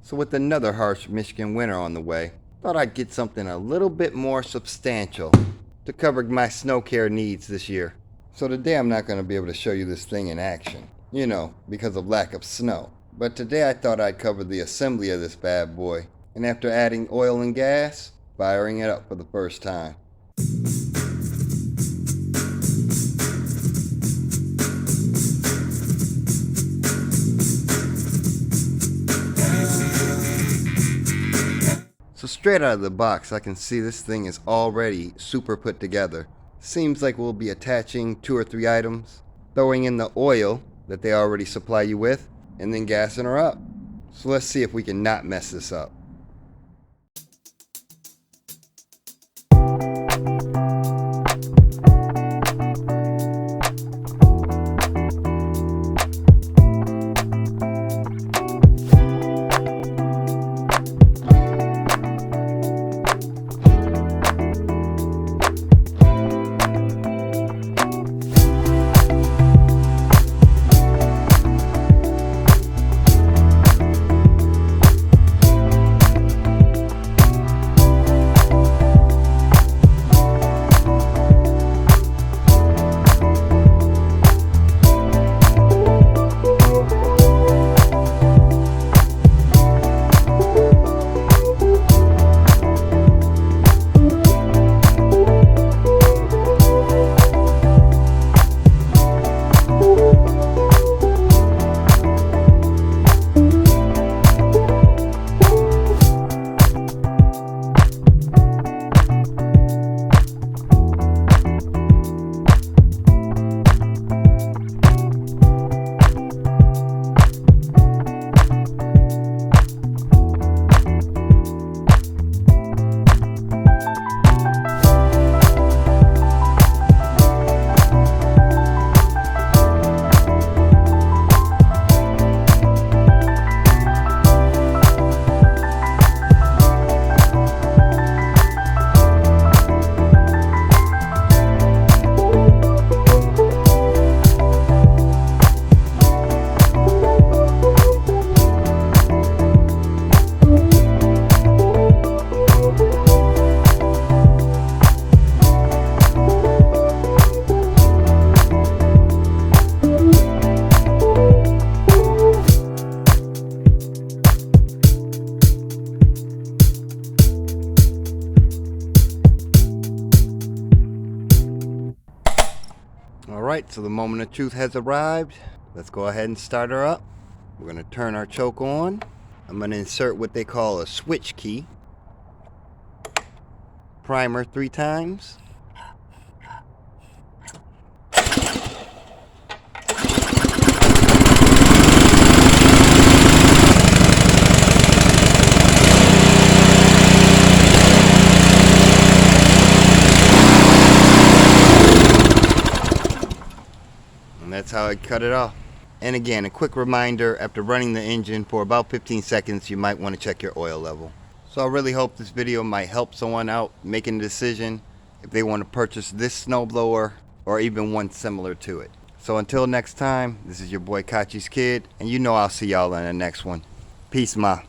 So with another harsh Michigan winter on the way, thought I'd get something a little bit more substantial to cover my snow care needs this year. So today I'm not going to be able to show you this thing in action, because of lack of snow. But today I thought I'd cover the assembly of this bad boy, and after adding oil and gas, firing it up for the first time. So straight out of the box, I can see this thing is already super put together. Seems like we'll be attaching 2 or 3 items, throwing in the oil that they already supply you with, and then gassing her up. So let's see if we can not mess this up. Alright, so the moment of truth has arrived. Let's go ahead and start her up. We're going to turn our choke on. I'm going to insert what they call a switch key. Primer 3 times. And that's how I cut it off. And again, a quick reminder, after running the engine for about 15 seconds, you might want to check your oil level. So I really hope this video might help someone out making a decision if they want to purchase this snowblower or even one similar to it. So until next time, this is your boy Kachi's Kid, and I'll see y'all in the next one. Peace, ma.